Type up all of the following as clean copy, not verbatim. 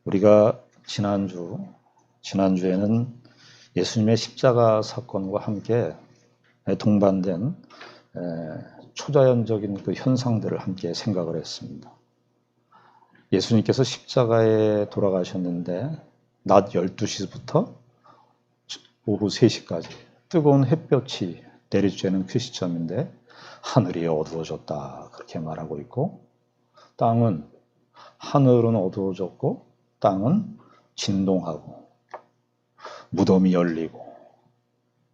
우리가 지난주에는 예수님의 십자가 사건과 함께 동반된 초자연적인 그 현상들을 함께 생각을 했습니다. 예수님께서 십자가에 돌아가셨는데 낮 12시부터 오후 3시까지 뜨거운 햇볕이 내리쬐는 그 시점인데 하늘이 어두워졌다 그렇게 말하고 있고, 하늘은 어두워졌고 땅은 진동하고 무덤이 열리고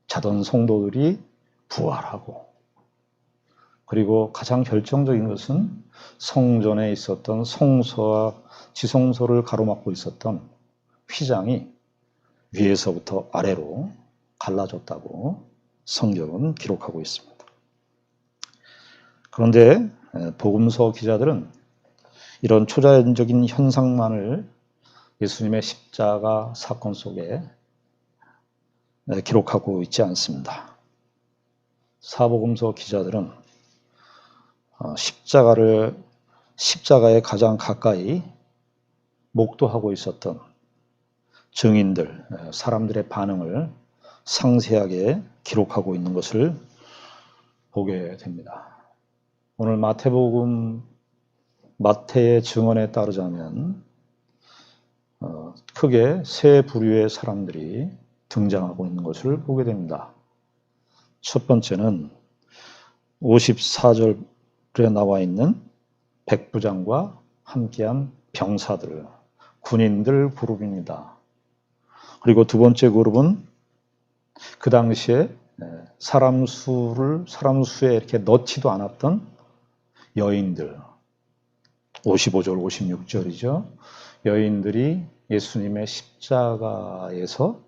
자던 성도들이 부활하고, 그리고 가장 결정적인 것은 성전에 있었던 성소와 지성소를 가로막고 있었던 휘장이 위에서부터 아래로 갈라졌다고 성경은 기록하고 있습니다. 그런데 복음서 기자들은 이런 초자연적인 현상만을 예수님의 십자가 사건 속에 기록하고 있지 않습니다. 사복음서 기자들은 십자가에 가장 가까이 목도하고 있었던 증인들, 사람들의 반응을 상세하게 기록하고 있는 것을 보게 됩니다. 오늘 마태의 증언에 따르자면 크게 세 부류의 사람들이 등장하고 있는 것을 보게 됩니다. 첫 번째는 54절에 나와 있는 백부장과 함께한 병사들, 군인들 그룹입니다. 그리고 두 번째 그룹은 그 당시에 사람 수에 이렇게 넣지도 않았던 여인들, 55절, 56절이죠. 여인들이 예수님의 십자가에서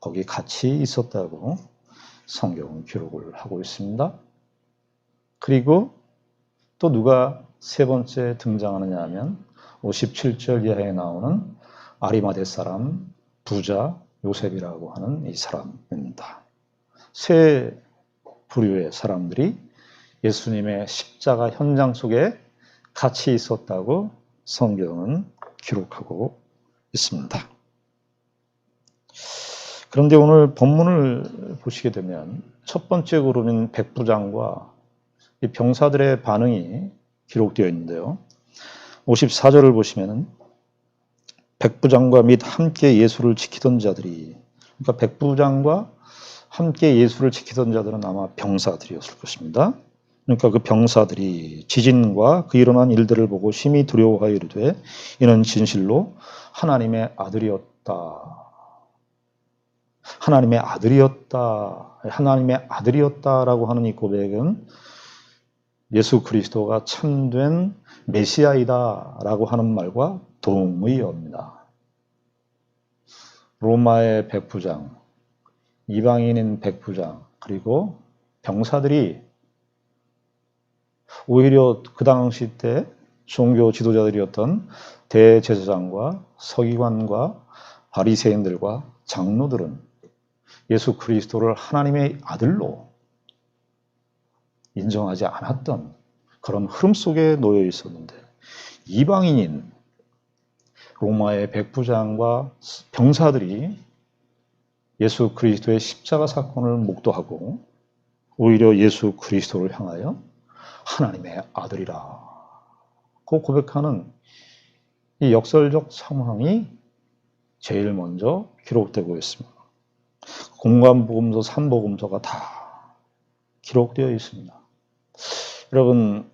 거기 같이 있었다고 성경은 기록을 하고 있습니다. 그리고 또 누가 세 번째 등장하느냐 하면 57절 이하에 나오는 아리마대 사람 부자 요셉이라고 하는 이 사람입니다. 세 부류의 사람들이 예수님의 십자가 현장 속에 같이 있었다고 성경은 기록하고 있습니다. 그런데 오늘 본문을 보시게 되면 첫 번째 그룹인 백부장과 이 병사들의 반응이 기록되어 있는데요. 54절을 보시면 백부장과 및 함께 예수를 지키던 자들이, 그러니까 백부장과 함께 예수를 지키던 자들은 아마 병사들이었을 것입니다. 그러니까 그 병사들이 지진과 그 일어난 일들을 보고 심히 두려워하여 이르되 이는 진실로 하나님의 아들이었다. 하나님의 아들이었다라고 하는 이 고백은 예수 그리스도가 참된 메시아이다라고 하는 말과 동의어입니다. 로마의 백부장, 이방인인 백부장, 그리고 병사들이 오히려 그 당시 때 종교 지도자들이었던 대제사장과 서기관과 바리새인들과 장로들은 예수 그리스도를 하나님의 아들로 인정하지 않았던 그런 흐름 속에 놓여 있었는데, 이방인인 로마의 백부장과 병사들이 예수 그리스도의 십자가 사건을 목도하고 오히려 예수 그리스도를 향하여 하나님의 아들이라고 고백하는 이 역설적 상황이 제일 먼저 기록되고 있습니다. 공관복음서, 3복음서가 다 기록되어 있습니다. 여러분,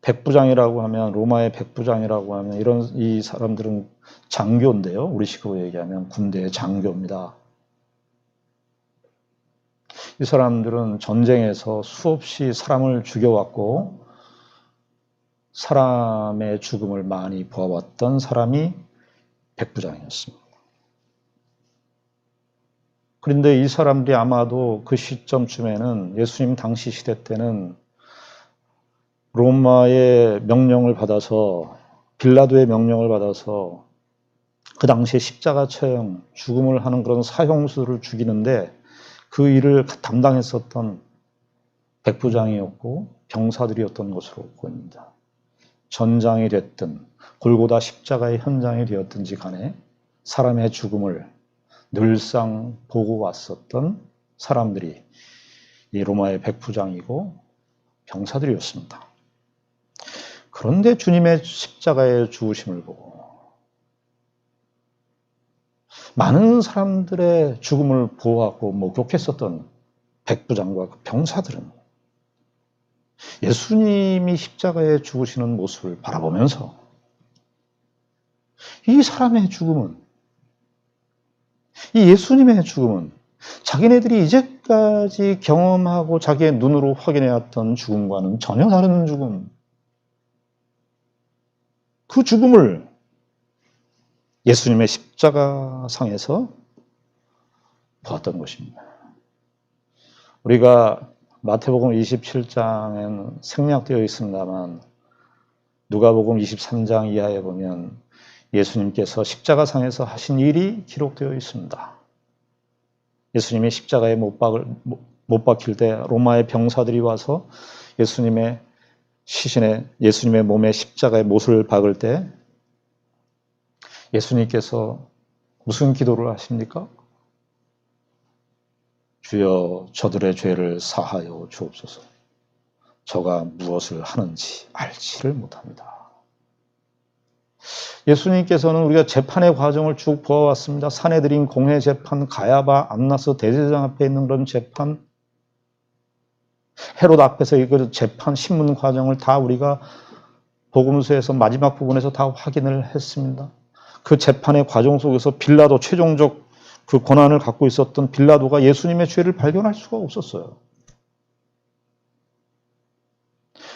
백부장이라고 하면, 로마의 백부장이라고 하면 이 사람들은 장교인데요. 우리식으로 얘기하면 군대의 장교입니다. 이 사람들은 전쟁에서 수없이 사람을 죽여왔고 사람의 죽음을 많이 보아왔던 사람이 백부장이었습니다. 그런데 이 사람들이 아마도 그 시점쯤에는, 예수님 당시 시대 때는 로마의 명령을 받아서, 빌라도의 명령을 받아서 그 당시에 십자가 처형, 죽음을 하는 그런 사형수를 죽이는데 그 일을 담당했었던 백부장이었고 병사들이었던 것으로 보입니다. 전장이 됐든 골고다 십자가의 현장이 되었든지 간에 사람의 죽음을 늘상 보고 왔었던 사람들이 이 로마의 백부장이고 병사들이었습니다. 그런데 주님의 십자가의 죽으심을 보고 많은 사람들의 죽음을 보호하고 목격했었던 백부장과 그 병사들은 예수님이 십자가에 죽으시는 모습을 바라보면서 이 사람의 죽음은, 이 예수님의 죽음은 자기네들이 이제까지 경험하고 자기의 눈으로 확인해왔던 죽음과는 전혀 다른 죽음, 그 죽음을 예수님의 십자가상에서 보았던 것입니다. 우리가 마태복음 27장엔 생략되어 있습니다만 누가복음 23장 이하에 보면 예수님께서 십자가상에서 하신 일이 기록되어 있습니다. 예수님이 십자가에 못 박힐 때 로마의 병사들이 와서 예수님의 시신에, 예수님의 몸에 십자가의 못을 박을 때 예수님께서 무슨 기도를 하십니까? 주여 저들의 죄를 사하여 주옵소서. 저가 무엇을 하는지 알지를 못합니다. 예수님께서는 우리가 재판의 과정을 쭉 보아왔습니다. 산헤드린 공회 재판, 가야바, 안나스 대제사장 앞에 있는 그런 재판, 헤롯 앞에서 그 재판, 신문 과정을 다 우리가 복음서에서 마지막 부분에서 다 확인을 했습니다. 그 재판의 과정 속에서 빌라도, 최종적 그 권한을 갖고 있었던 빌라도가 예수님의 죄를 발견할 수가 없었어요.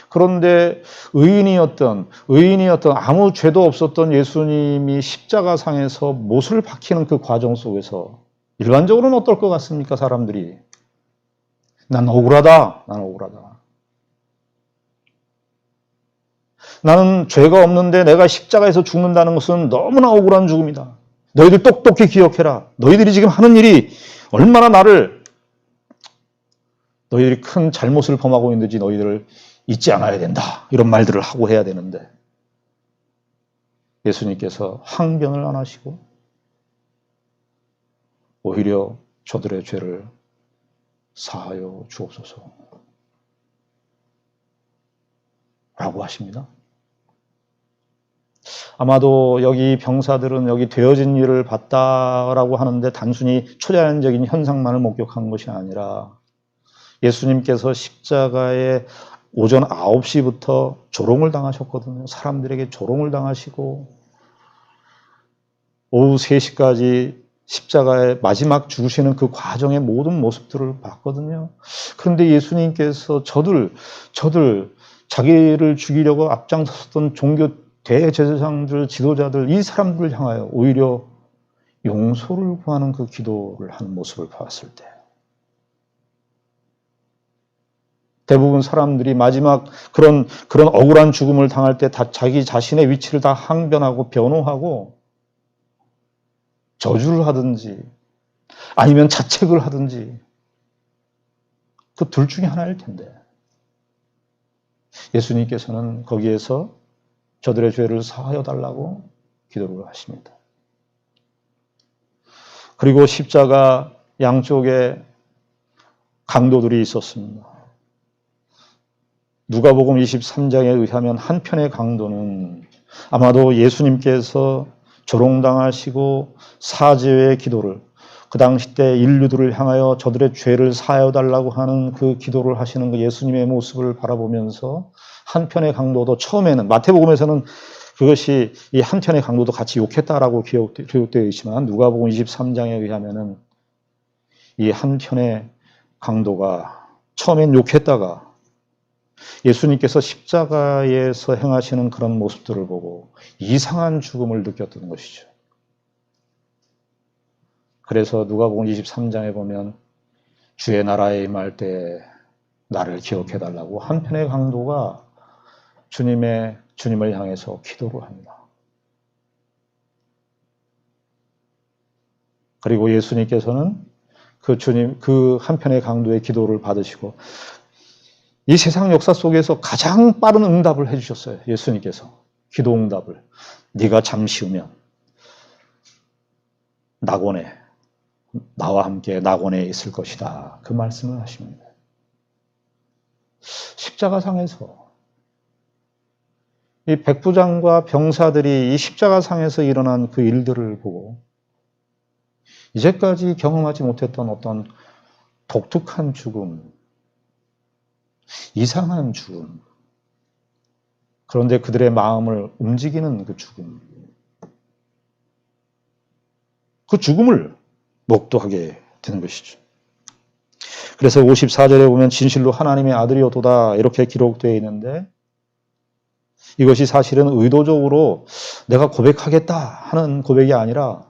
그런데 의인이었던 아무 죄도 없었던 예수님이 십자가상에서 못을 박히는 그 과정 속에서 일반적으로는 어떨 것 같습니까? 사람들이. 난 억울하다. 나는 죄가 없는데 내가 십자가에서 죽는다는 것은 너무나 억울한 죽음이다. 너희들 똑똑히 기억해라. 너희들이 지금 하는 일이 얼마나 너희들이 큰 잘못을 범하고 있는지 너희들을 잊지 않아야 된다. 이런 말들을 하고 해야 되는데 예수님께서 항변을 안 하시고 오히려 저들의 죄를 사하여 주옵소서 라고 하십니다. 아마도 여기 병사들은 여기 되어진 일을 봤다라고 하는데 단순히 초자연적인 현상만을 목격한 것이 아니라 예수님께서 십자가에 오전 9시부터 조롱을 당하셨거든요. 사람들에게 조롱을 당하시고 오후 3시까지 십자가에 마지막 죽으시는 그 과정의 모든 모습들을 봤거든요. 그런데 예수님께서 저들 자기를 죽이려고 앞장섰던 종교 대제사장들, 지도자들, 이 사람들을 향하여 오히려 용서를 구하는 그 기도를 하는 모습을 봤을 때 대부분 사람들이 마지막 그런 억울한 죽음을 당할 때 다 자기 자신의 위치를 다 항변하고 변호하고 저주를 하든지 아니면 자책을 하든지 그 둘 중에 하나일 텐데 예수님께서는 거기에서 저들의 죄를 사하여 달라고 기도를 하십니다. 그리고 십자가 양쪽에 강도들이 있었습니다. 누가복음 23장에 의하면 한편의 강도는 아마도 예수님께서 조롱당하시고 사죄의 기도를 그 당시 때 인류들을 향하여 저들의 죄를 사하여 달라고 하는 그 기도를 하시는 그 예수님의 모습을 바라보면서 한편의 강도도 처음에는 마태복음에서는 그것이 이 한편의 강도도 같이 욕했다라고 기록되어 있지만 누가복음 23장에 의하면은 이 한편의 강도가 처음엔 욕했다가 예수님께서 십자가에서 행하시는 그런 모습들을 보고 이상한 죽음을 느꼈던 것이죠. 그래서 누가복음 23장에 보면 주의 나라에 임할 때 나를 기억해달라고 한편의 강도가 주님을 향해서 기도를 합니다. 그리고 예수님께서는 그 한편의 강도의 기도를 받으시고 이 세상 역사 속에서 가장 빠른 응답을 해주셨어요. 예수님께서. 기도 응답을. 네가 잠시 후면 낙원에, 나와 함께 낙원에 있을 것이다. 그 말씀을 하십니다. 십자가상에서 이 백부장과 병사들이 이 십자가상에서 일어난 그 일들을 보고 이제까지 경험하지 못했던 어떤 독특한 죽음, 이상한 죽음, 그런데 그들의 마음을 움직이는 그 죽음, 그 죽음을 목도하게 되는 것이죠. 그래서 54절에 보면 진실로 하나님의 아들이었도다 이렇게 기록되어 있는데 이것이 사실은 의도적으로 내가 고백하겠다 하는 고백이 아니라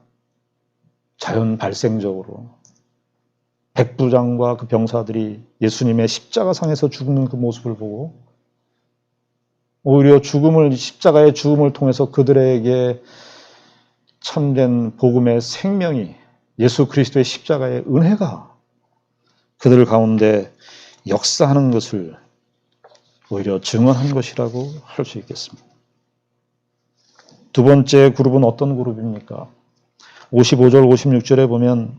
자연 발생적으로 백부장과 그 병사들이 예수님의 십자가상에서 죽는 그 모습을 보고 오히려 십자가의 죽음을 통해서 그들에게 참된 복음의 생명이 예수 그리스도의 십자가의 은혜가 그들 가운데 역사하는 것을 오히려 증언한 것이라고 할 수 있겠습니다. 두 번째 그룹은 어떤 그룹입니까? 55절, 56절에 보면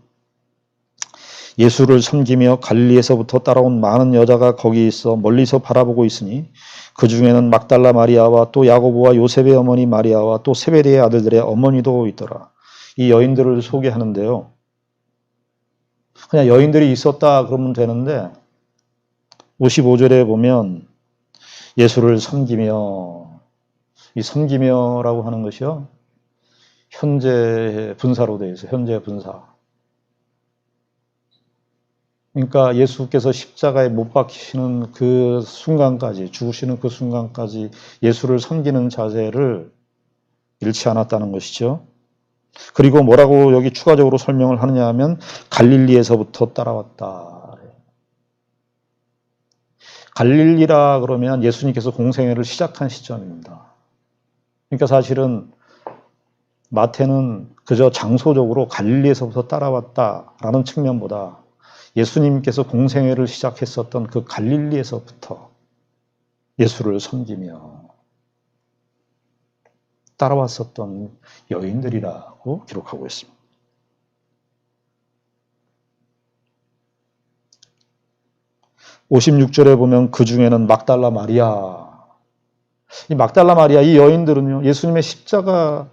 예수를 섬기며 갈릴리에서부터 따라온 많은 여자가 거기 있어 멀리서 바라보고 있으니 그 중에는 막달라 마리아와 또 야고보와 요셉의 어머니 마리아와 또 세베대의 아들들의 어머니도 있더라. 이 여인들을 소개하는데요. 그냥 여인들이 있었다 그러면 되는데 55절에 보면 예수를 섬기며, 이 섬기며라고 하는 것이요. 현재 분사로 되어 있어요. 현재 분사. 그러니까 예수께서 십자가에 못 박히시는 그 순간까지, 죽으시는 그 순간까지 예수를 섬기는 자세를 잃지 않았다는 것이죠. 그리고 뭐라고 여기 추가적으로 설명을 하느냐 하면 갈릴리에서부터 따라왔다. 갈릴리라 그러면 예수님께서 공생애를 시작한 시점입니다. 그러니까 사실은 마태는 그저 장소적으로 갈릴리에서부터 따라왔다라는 측면보다 예수님께서 공생애를 시작했었던 그 갈릴리에서부터 예수를 섬기며 따라왔었던 여인들이라고 기록하고 있습니다. (56절에) 보면 그 중에는 막달라 마리아, 이 막달라 마리아, 이 여인들은요 예수님의 십자가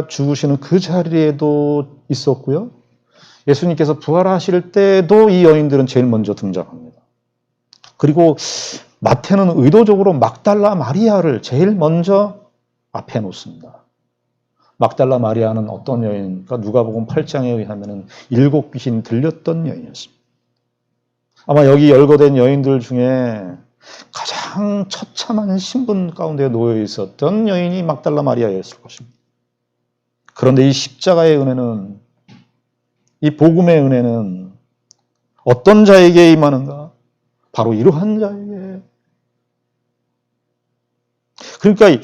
죽으시는 그 자리에도 있었고요, 예수님께서 부활하실 때도 이 여인들은 제일 먼저 등장합니다. 그리고 마태는 의도적으로 막달라 마리아를 제일 먼저 앞에 놓습니다. 막달라 마리아는 어떤 여인입니까? 누가복음 8장에 의하면 7 귀신 들렸던 여인이었습니다. 아마 여기 열거된 여인들 중에 가장 처참한 신분 가운데 놓여 있었던 여인이 막달라 마리아였을 것입니다. 그런데 이 십자가의 은혜는, 이 복음의 은혜는 어떤 자에게 임하는가? 바로 이러한 자에게. 그러니까 이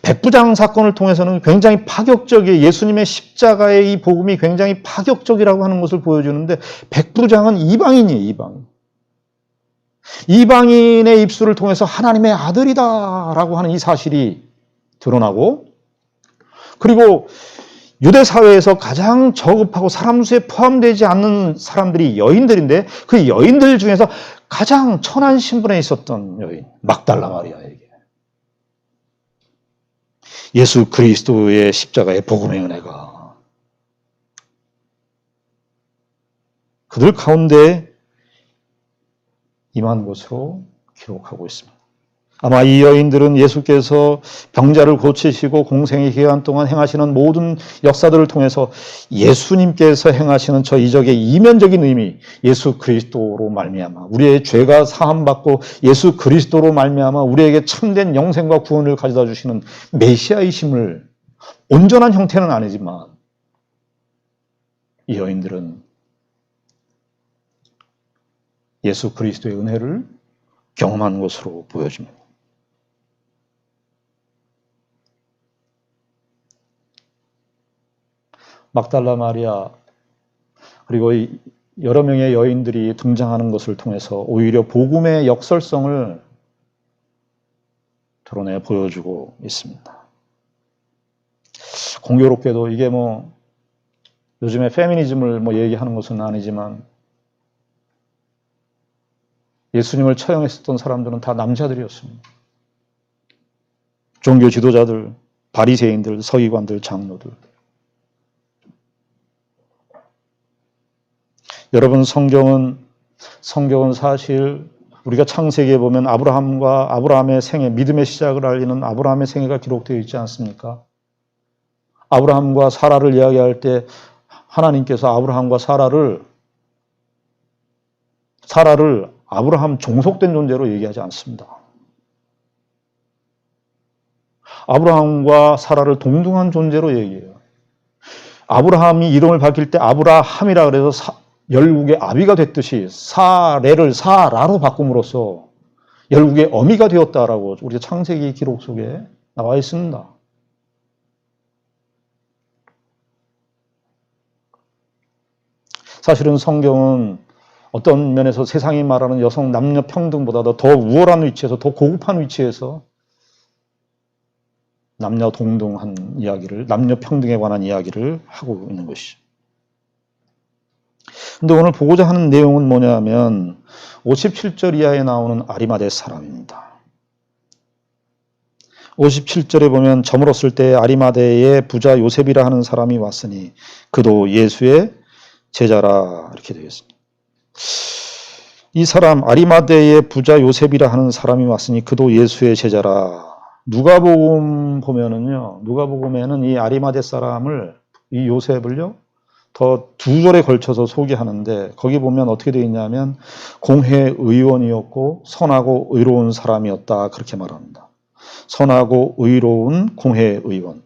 백부장 사건을 통해서는 굉장히 파격적이에요. 예수님의 십자가의 이 복음이 굉장히 파격적이라고 하는 것을 보여주는데, 백부장은 이방인이에요, 이방인. 이방인의 입술을 통해서 하나님의 아들이다라고 하는 이 사실이 드러나고, 그리고 유대 사회에서 가장 저급하고 사람 수에 포함되지 않는 사람들이 여인들인데 그 여인들 중에서 가장 천한 신분에 있었던 여인 막달라 마리아에게 예수 그리스도의 십자가의 복음의 은혜가 그들 가운데 임한 것으로 기록하고 있습니다. 아마 이 여인들은 예수께서 병자를 고치시고 공생의 기간 동안 행하시는 모든 역사들을 통해서 예수님께서 행하시는 저 이적의 이면적인 의미, 예수 그리스도로 말미암아 우리의 죄가 사함받고 예수 그리스도로 말미암아 우리에게 참된 영생과 구원을 가져다 주시는 메시아이심을, 온전한 형태는 아니지만 이 여인들은 예수 그리스도의 은혜를 경험한 것으로 보여집니다. 막달라 마리아, 그리고 여러 명의 여인들이 등장하는 것을 통해서 오히려 복음의 역설성을 드러내 보여주고 있습니다. 공교롭게도 이게 요즘에 페미니즘을 얘기하는 것은 아니지만 예수님을 처형했었던 사람들은 다 남자들이었습니다. 종교 지도자들, 바리새인들, 서기관들, 장로들. 여러분, 성경은 사실 우리가 창세기에 보면 아브라함의 생애, 믿음의 시작을 알리는 아브라함의 생애가 기록되어 있지 않습니까? 아브라함과 사라를 이야기할 때 하나님께서 아브라함과 사라를 아브라함 종속된 존재로 얘기하지 않습니다. 아브라함과 사라를 동등한 존재로 얘기해요. 아브라함이 이름을 바뀔 때 아브라함이라 그래서 열국의 아비가 됐듯이 사레를 사라로 바꿈으로써 열국의 어미가 되었다라고 우리가 창세기 기록 속에 나와 있습니다. 사실은 성경은 어떤 면에서 세상이 말하는 여성 남녀 평등보다도 더 우월한 위치에서, 더 고급한 위치에서 남녀 동등한 이야기를, 남녀 평등에 관한 이야기를 하고 있는 것이죠. 근데 오늘 보고자 하는 내용은 뭐냐면 57절 이하에 나오는 아리마대 사람입니다. 57절에 보면 저물었을 때 아리마대의 부자 요셉이라 하는 사람이 왔으니 그도 예수의 제자라, 이렇게 되어 있습니다. 이 사람 아리마대의 부자 요셉이라 하는 사람이 왔으니 그도 예수의 제자라. 누가복음 보면은요, 누가복음에는 이 아리마대 사람을, 이 요셉을요, 더 두 절에 걸쳐서 소개하는데 거기 보면 어떻게 되어 있냐면 공회의원이었고 선하고 의로운 사람이었다, 그렇게 말합니다. 선하고 의로운 공회의원.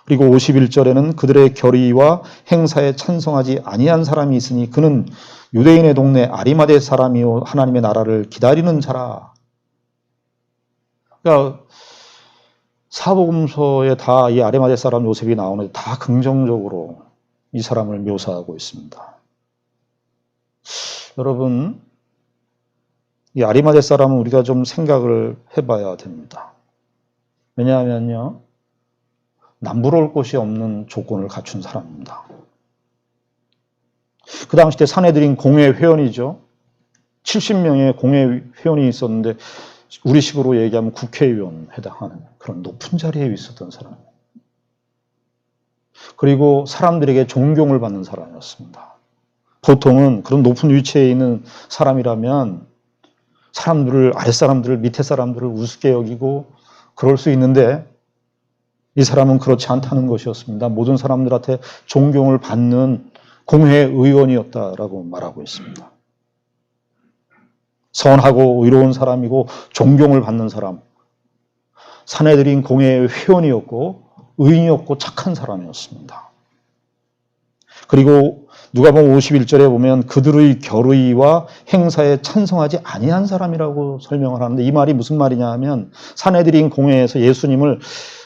그리고 51절에는 그들의 결의와 행사에 찬성하지 아니한 사람이 있으니 그는 유대인의 동네 아리마대 사람이요 하나님의 나라를 기다리는 자라. 그러니까 사복음서에 다 이 아리마대 사람 요셉이 나오는데 다 긍정적으로 이 사람을 묘사하고 있습니다. 여러분, 이 아리마대 사람은 우리가 좀 생각을 해봐야 됩니다. 왜냐하면요, 남부러울 곳이 없는 조건을 갖춘 사람입니다. 그 당시 때 산헤드린 공회 회원이죠. 70명의 공회 회원이 있었는데 우리식으로 얘기하면 국회의원 해당하는 그런 높은 자리에 있었던 사람입니다. 그리고 사람들에게 존경을 받는 사람이었습니다. 보통은 그런 높은 위치에 있는 사람이라면 아랫사람들을, 밑에 사람들을 우습게 여기고 그럴 수 있는데 이 사람은 그렇지 않다는 것이었습니다. 모든 사람들한테 존경을 받는 공회의원이었다라고 말하고 있습니다. 선하고 의로운 사람이고 존경을 받는 사람, 산헤드린 공회의 회원이었고 의인이었고 착한 사람이었습니다. 그리고 누가복음 51절에 보면 그들의 결의와 행사에 찬성하지 아니한 사람이라고 설명을 하는데 이 말이 무슨 말이냐 하면 산헤드린 공회에서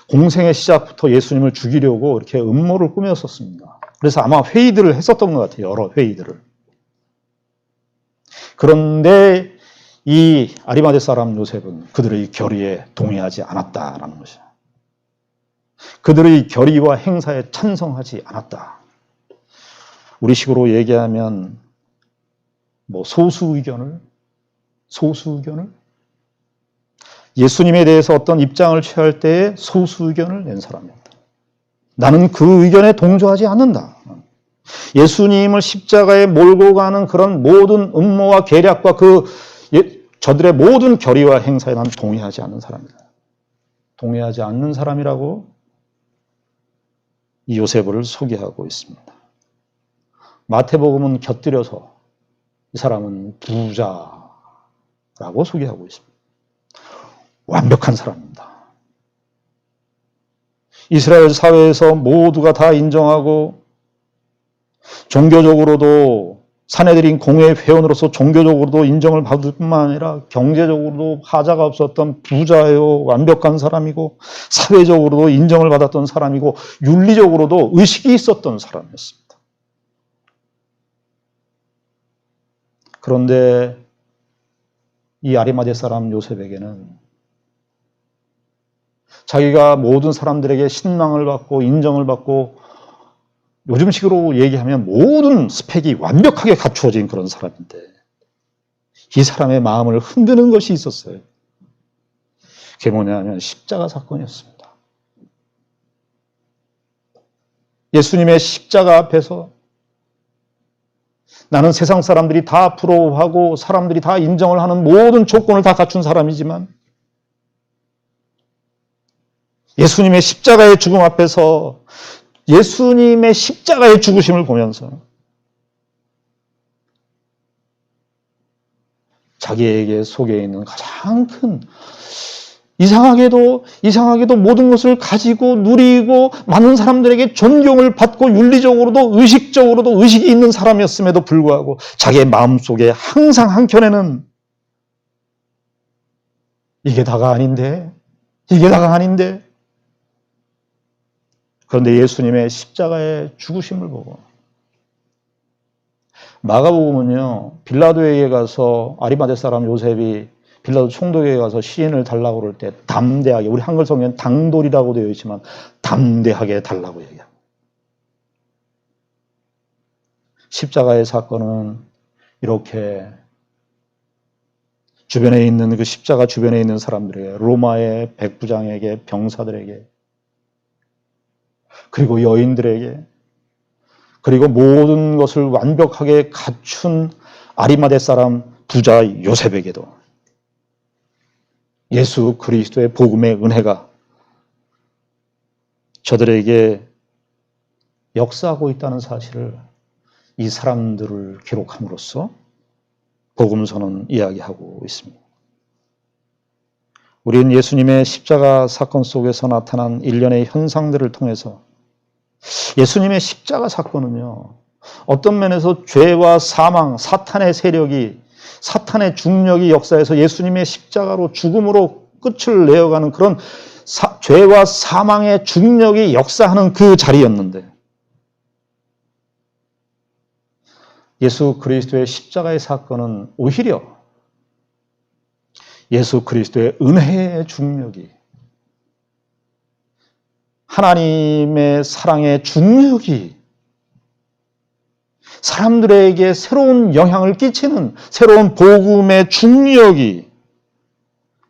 공생의 시작부터 예수님을 죽이려고 이렇게 음모를 꾸몄었습니다. 그래서 아마 회의들을 했었던 것 같아요. 여러 회의들을. 그런데 이 아리마대 사람 요셉은 그들의 결의에 동의하지 않았다라는 것이죠. 그들의 결의와 행사에 찬성하지 않았다. 우리식으로 얘기하면 소수 의견을 예수님에 대해서 어떤 입장을 취할 때에 소수 의견을 낸 사람입니다. 나는 그 의견에 동조하지 않는다. 예수님을 십자가에 몰고 가는 그런 모든 음모와 계략과 저들의 모든 결의와 행사에 난 동의하지 않는 사람이다. 동의하지 않는 사람이라고 이 요셉을 소개하고 있습니다. 마태복음은 곁들여서 이 사람은 부자라고 소개하고 있습니다. 완벽한 사람입니다. 이스라엘 사회에서 모두가 다 인정하고 종교적으로도 산헤드린 공회 회원으로서 종교적으로도 인정을 받을 뿐만 아니라 경제적으로도 하자가 없었던 부자요, 완벽한 사람이고 사회적으로도 인정을 받았던 사람이고 윤리적으로도 의식이 있었던 사람이었습니다. 그런데 이 아리마대 사람 요셉에게는 자기가 모든 사람들에게 신망을 받고 인정을 받고 요즘식으로 얘기하면 모든 스펙이 완벽하게 갖추어진 그런 사람인데 이 사람의 마음을 흔드는 것이 있었어요. 그게 뭐냐면 십자가 사건이었습니다. 예수님의 십자가 앞에서 나는 세상 사람들이 다 부러워하고 사람들이 다 인정을 하는 모든 조건을 다 갖춘 사람이지만 예수님의 십자가의 죽음 앞에서 예수님의 십자가의 죽으심을 보면서 자기에게 속에 있는 가장 큰 이상하게도 모든 것을 가지고 누리고 많은 사람들에게 존경을 받고 윤리적으로도 의식적으로도 의식이 있는 사람이었음에도 불구하고 자기의 마음속에 항상 한켠에는 이게 다가 아닌데 그런데 예수님의 십자가의 죽으심을 보고 마가복음은요, 빌라도에게 가서 아리마대 사람 요셉이 빌라도 총독에게 가서 시인을 달라고 그럴 때 담대하게, 우리 한글 성경엔 당돌이라고 되어 있지만 담대하게 달라고 얘기합니다. 십자가의 사건은 이렇게 주변에 있는 그 십자가 주변에 있는 사람들에게, 로마의 백부장에게, 병사들에게, 그리고 여인들에게, 그리고 모든 것을 완벽하게 갖춘 아리마대 사람 부자 요셉에게도 예수 그리스도의 복음의 은혜가 저들에게 역사하고 있다는 사실을 이 사람들을 기록함으로써 복음서는 이야기하고 있습니다. 우리는 예수님의 십자가 사건 속에서 나타난 일련의 현상들을 통해서 예수님의 십자가 사건은요, 어떤 면에서 죄와 사망, 사탄의 세력이, 사탄의 중력이 역사에서 예수님의 십자가로 죽음으로 끝을 내어가는 그런 죄와 사망의 중력이 역사하는 그 자리였는데 예수 그리스도의 십자가의 사건은 오히려 예수 그리스도의 은혜의 중력이, 하나님의 사랑의 중력이 사람들에게 새로운 영향을 끼치는 새로운 복음의 중력이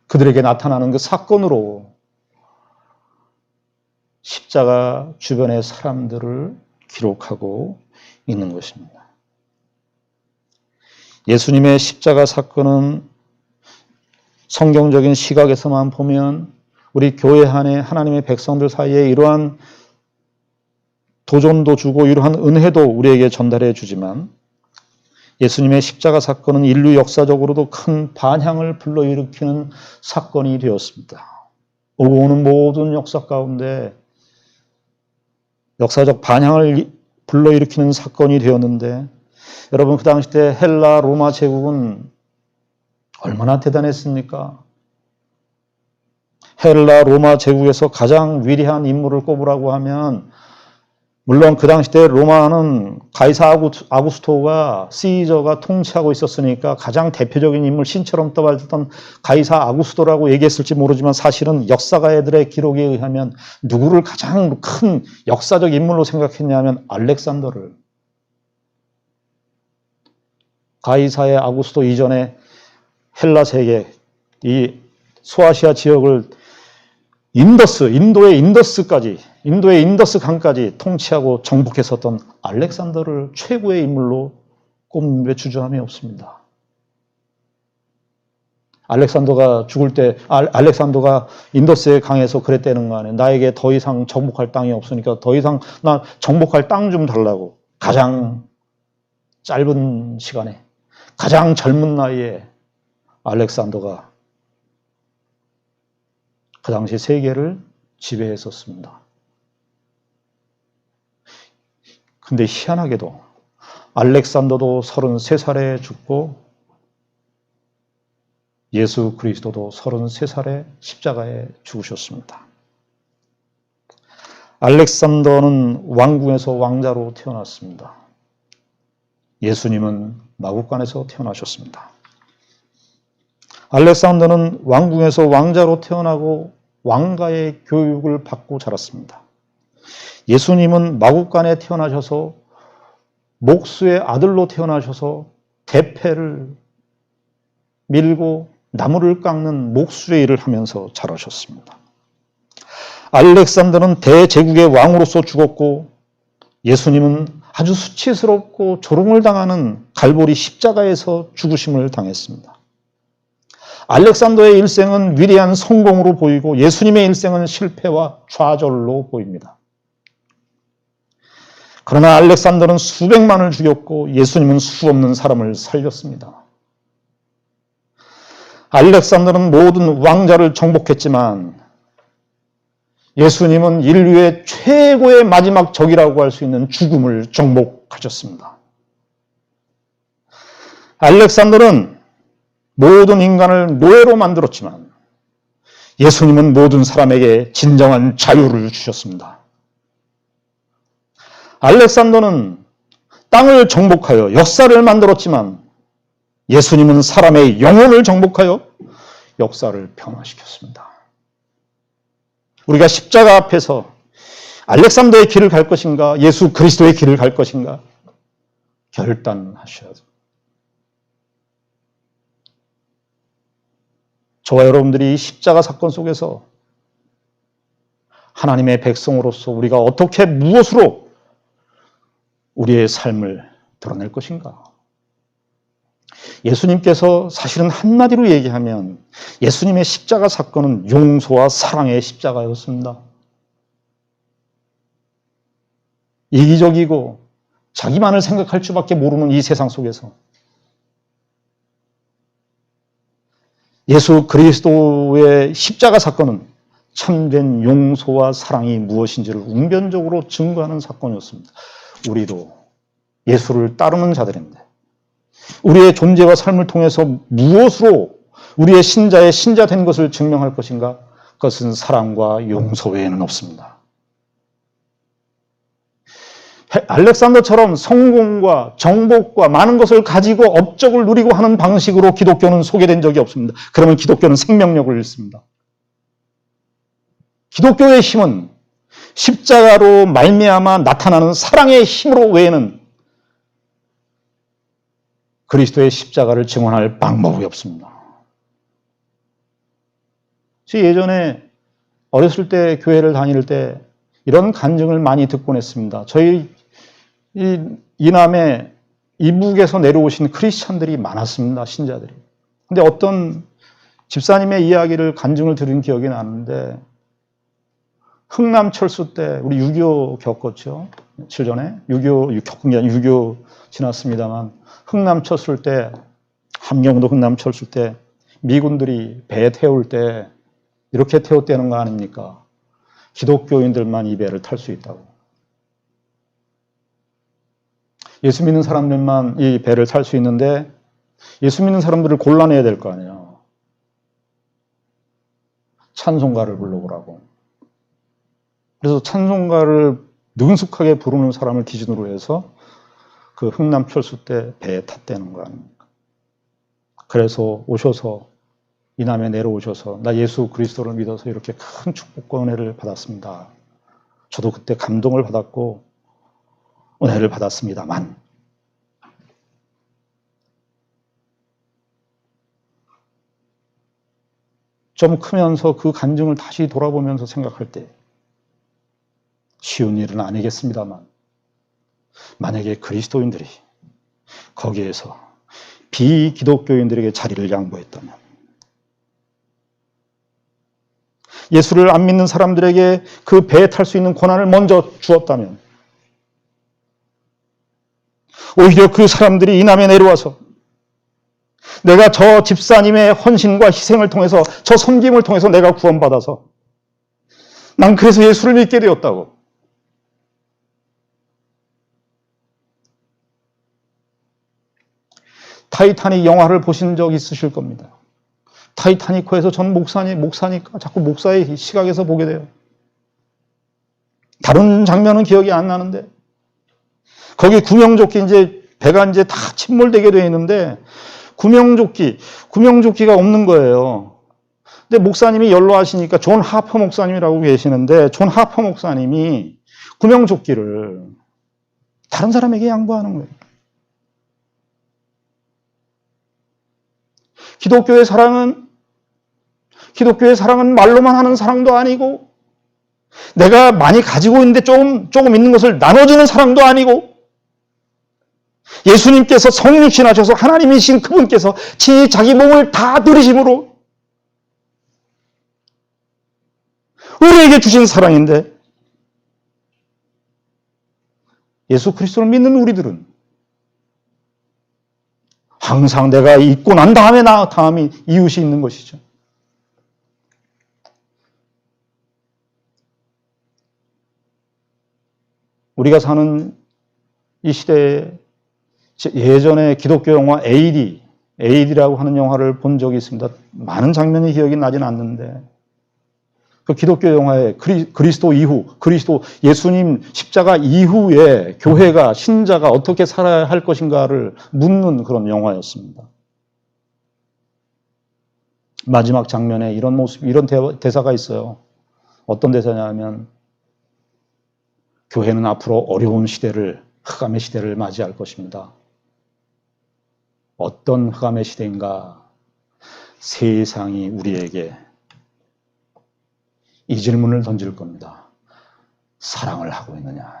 그들에게 나타나는 그 사건으로 십자가 주변의 사람들을 기록하고 있는 것입니다. 예수님의 십자가 사건은 성경적인 시각에서만 보면 우리 교회 안에 하나님의 백성들 사이에 이러한 도전도 주고 이러한 은혜도 우리에게 전달해 주지만 예수님의 십자가 사건은 인류 역사적으로도 큰 반향을 불러일으키는 사건이 되었습니다. 오고 오는 모든 역사 가운데 역사적 반향을 불러일으키는 사건이 되었는데 여러분 그 당시 때 헬라 로마 제국은 얼마나 대단했습니까? 헬라 로마 제국에서 가장 위대한 인물을 꼽으라고 하면 물론 그 당시 때 로마는 가이사 아구스토가 시저가 통치하고 있었으니까 가장 대표적인 인물 신처럼 떠받쳤던 가이사 아구스토라고 얘기했을지 모르지만 사실은 역사가들의 기록에 의하면 누구를 가장 큰 역사적 인물로 생각했냐면 알렉산더를. 가이사의 아구스토 이전에 헬라 세계, 이 소아시아 지역을 인도의 인더스 강까지 통치하고 정복했었던 알렉산더를 최고의 인물로 꼽는데 주저함이 없습니다. 알렉산더가 죽을 때 알렉산더가 인더스의 강에서 그랬다는 거 아니에요. 나에게 더 이상 정복할 땅이 없으니까 더 이상 나 정복할 땅 좀 달라고. 가장 짧은 시간에 가장 젊은 나이에 알렉산더가 그 당시 세계를 지배했었습니다. 근데 희한하게도 알렉산더도 33살에 죽고 예수 그리스도도 33살에 십자가에 죽으셨습니다. 알렉산더는 왕궁에서 왕자로 태어났습니다. 예수님은 마국간에서 태어나셨습니다. 알렉산더는 왕궁에서 왕자로 태어나고 왕가의 교육을 받고 자랐습니다. 예수님은 마국간에 태어나셔서 목수의 아들로 태어나셔서 대패를 밀고 나무를 깎는 목수의 일을 하면서 자라셨습니다. 알렉산더는 대제국의 왕으로서 죽었고 예수님은 아주 수치스럽고 조롱을 당하는 갈보리 십자가에서 죽으심을 당했습니다. 알렉산더의 일생은 위대한 성공으로 보이고 예수님의 일생은 실패와 좌절로 보입니다. 그러나 알렉산더는 수백만을 죽였고 예수님은 수없는 사람을 살렸습니다. 알렉산더는 모든 왕자를 정복했지만 예수님은 인류의 최고의 마지막 적이라고 할 수 있는 죽음을 정복하셨습니다. 알렉산더는 모든 인간을 노예로 만들었지만 예수님은 모든 사람에게 진정한 자유를 주셨습니다. 알렉산더는 땅을 정복하여 역사를 만들었지만 예수님은 사람의 영혼을 정복하여 역사를 변화시켰습니다. 우리가 십자가 앞에서 알렉산더의 길을 갈 것인가 예수 그리스도의 길을 갈 것인가 결단하셔야 됩니다. 저와 여러분들이 이 십자가 사건 속에서 하나님의 백성으로서 우리가 어떻게 무엇으로 우리의 삶을 드러낼 것인가? 예수님께서 사실은 한마디로 얘기하면 예수님의 십자가 사건은 용서와 사랑의 십자가였습니다. 이기적이고 자기만을 생각할 수밖에 모르는 이 세상 속에서 예수 그리스도의 십자가 사건은 참된 용서와 사랑이 무엇인지를 웅변적으로 증거하는 사건이었습니다. 우리도 예수를 따르는 자들인데 우리의 존재와 삶을 통해서 무엇으로 우리의 신자의 신자 된 것을 증명할 것인가? 그것은 사랑과 용서 외에는 없습니다. 알렉산더처럼 성공과 정복과 많은 것을 가지고 업적을 누리고 하는 방식으로 기독교는 소개된 적이 없습니다. 그러면 기독교는 생명력을 잃습니다. 기독교의 힘은 십자가로 말미암아 나타나는 사랑의 힘으로 외에는 그리스도의 십자가를 증언할 방법이 없습니다. 예전에 어렸을 때 교회를 다닐 때 이런 간증을 많이 듣곤 했습니다. 저희 이남에 이북에서 내려오신 크리스찬들이 많았습니다. 신자들이. 근데 어떤 집사님의 이야기를 간증을 들은 기억이 나는데 흥남철수 때 우리 6.25 겪었죠. 7전에 6.25 겪은 게 아니라 6.25 지났습니다만 흥남철수 때 함경도 흥남철수 때 미군들이 배 태울 때 이렇게 태웠다는 거 아닙니까? 기독교인들만 이 배를 탈 수 있다고. 예수 믿는 사람들만 이 배를 탈 수 있는데 예수 믿는 사람들을 골라내야 될 거 아니에요. 찬송가를 불러보라고. 그래서 찬송가를 능숙하게 부르는 사람을 기준으로 해서 그 흥남철수 때 배에 탔다는 거 아닙니까? 그래서 오셔서 이남에 내려오셔서 나 예수 그리스도를 믿어서 이렇게 큰 축복과 은혜를 받았습니다. 저도 그때 감동을 받았고 은혜를 받았습니다만 좀 크면서 그 간증을 다시 돌아보면서 생각할 때 쉬운 일은 아니겠습니다만 만약에 그리스도인들이 거기에서 비기독교인들에게 자리를 양보했다면 예수를 안 믿는 사람들에게 그 배에 탈 수 있는 권한을 먼저 주었다면 오히려 그 사람들이 이남에 내려와서 내가 저 집사님의 헌신과 희생을 통해서 저 섬김을 통해서 내가 구원받아서 난 그래서 예수를 믿게 되었다고. 타이타닉 영화를 보신 적 있으실 겁니다. 타이타닉호에서 전 목사니까 자꾸 목사의 시각에서 보게 돼요. 다른 장면은 기억이 안 나는데 거기 구명조끼 이제 배가 이제 다 침몰되게 되어 있는데 구명조끼가 없는 거예요. 근데 목사님이 연로하시니까 존 하퍼 목사님이라고 계시는데 존 하퍼 목사님이 구명조끼를 다른 사람에게 양보하는 거예요. 기독교의 사랑은 말로만 하는 사랑도 아니고 내가 많이 가지고 있는데 조금 있는 것을 나눠주는 사랑도 아니고 예수님께서 성육신 하셔서 하나님이신 그분께서 친히 자기 몸을 다 들이심으로 우리에게 주신 사랑인데 예수 그리스도를 믿는 우리들은 항상 내가 있고 난 다음에 이웃이 있는 것이죠. 우리가 사는 이 시대에 예전에 기독교 영화 AD라고 하는 영화를 본 적이 있습니다. 많은 장면이 기억이 나진 않는데 그 기독교 영화에 그리스도 예수님 십자가 이후에 교회가, 신자가 어떻게 살아야 할 것인가를 묻는 그런 영화였습니다. 마지막 장면에 이런 대사가 있어요. 어떤 대사냐면 교회는 앞으로 어려운 시대를, 흑암의 시대를 맞이할 것입니다. 어떤 흑암의 시대인가? 세상이 우리에게 이 질문을 던질 겁니다. 사랑을 하고 있느냐?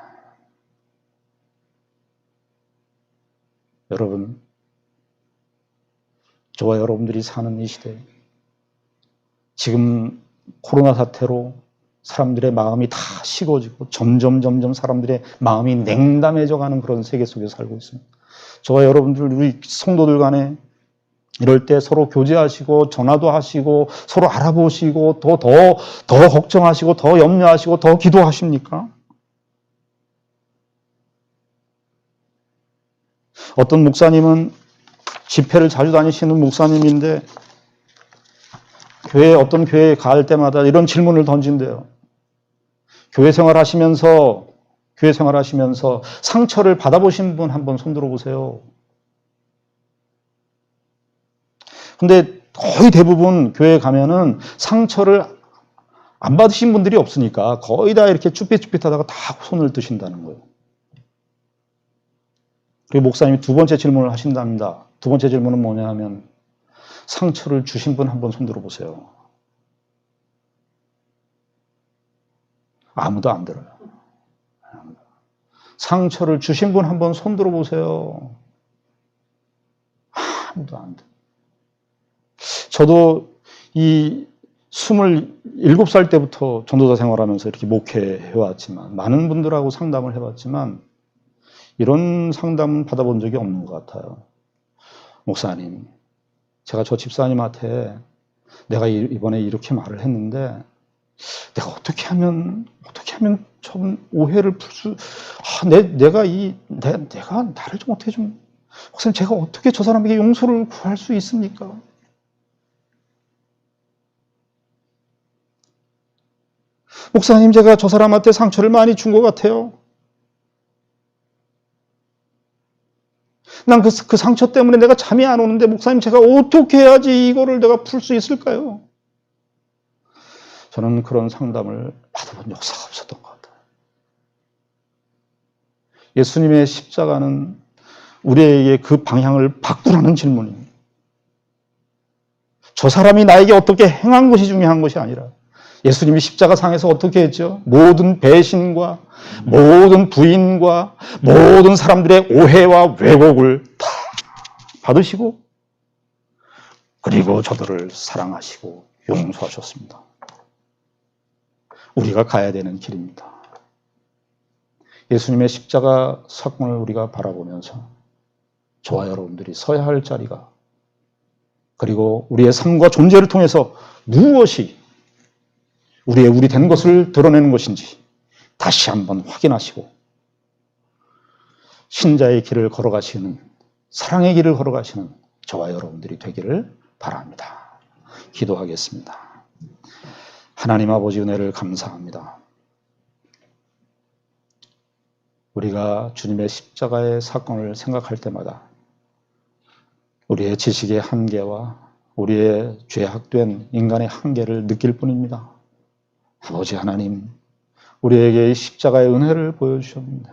여러분, 저와 여러분들이 사는 이 시대, 지금 코로나 사태로 사람들의 마음이 다 식어지고 점점 사람들의 마음이 냉담해져 가는 그런 세계 속에 살고 있습니다. 저와 여러분들, 우리 성도들 간에 이럴 때 서로 교제하시고 전화도 하시고 서로 알아보시고 더 걱정하시고 더 염려하시고 더 기도하십니까? 어떤 목사님은 집회를 자주 다니시는 목사님인데 어떤 교회에 갈 때마다 이런 질문을 던진대요. 교회 생활하시면서 상처를 받아보신 분 한번 손 들어보세요. 근데 거의 대부분 교회에 가면은 상처를 안 받으신 분들이 없으니까 거의 다 이렇게 쭈삣쭈삣하다가 다 손을 드신다는 거예요. 그리고 목사님이 두 번째 질문을 하신답니다. 두 번째 질문은 뭐냐 하면 상처를 주신 분 한번 손 들어보세요. 아무도 안 들어요. 상처를 주신 분 한번 손 들어보세요. 아무도 안 들어요. 저도 이 27살 때부터 전도사 생활하면서 이렇게 목회해왔지만 많은 분들하고 상담을 해봤지만 이런 상담은 받아본 적이 없는 것 같아요. 목사님, 제가 저 집사님한테 내가 이번에 이렇게 말을 했는데 내가 어떻게 하면 좀 오해를 내가 나를 좀 어떻게 좀 목사님, 제가 어떻게 저 사람에게 용서를 구할 수 있습니까? 목사님, 제가 저 사람한테 상처를 많이 준 것 같아요. 난 그 상처 때문에 내가 잠이 안 오는데 목사님, 제가 어떻게 해야지 이거를 내가 풀 수 있을까요? 저는 그런 상담을 받아본 역사가 없었던 것 같아요. 예수님의 십자가는 우리에게 그 방향을 바꾸라는 질문입니다. 저 사람이 나에게 어떻게 행한 것이 중요한 것이 아니라 예수님이 십자가상에서 어떻게 했죠? 모든 배신과 모든 부인과 모든 사람들의 오해와 왜곡을 다 받으시고 그리고 저들을 사랑하시고 용서하셨습니다. 우리가 가야 되는 길입니다. 예수님의 십자가 사건을 우리가 바라보면서 저와 여러분들이 서야 할 자리가 그리고 우리의 삶과 존재를 통해서 무엇이 우리 된 것을 드러내는 것인지 다시 한번 확인하시고 신자의 길을 걸어가시는 사랑의 길을 걸어가시는 저와 여러분들이 되기를 바랍니다. 기도하겠습니다. 하나님 아버지 은혜를 감사합니다. 우리가 주님의 십자가의 사건을 생각할 때마다 우리의 지식의 한계와 우리의 죄악된 인간의 한계를 느낄 뿐입니다. 아버지 하나님, 우리에게 이 십자가의 은혜를 보여주셨는데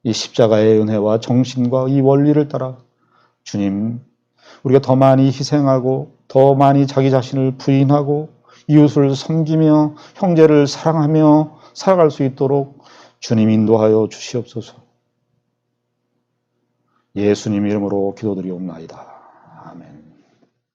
이 십자가의 은혜와 정신과 이 원리를 따라 주님, 우리가 더 많이 희생하고 더 많이 자기 자신을 부인하고 이웃을 섬기며 형제를 사랑하며 살아갈 수 있도록 주님 인도하여 주시옵소서. 예수님 이름으로 기도드리옵나이다. 아멘.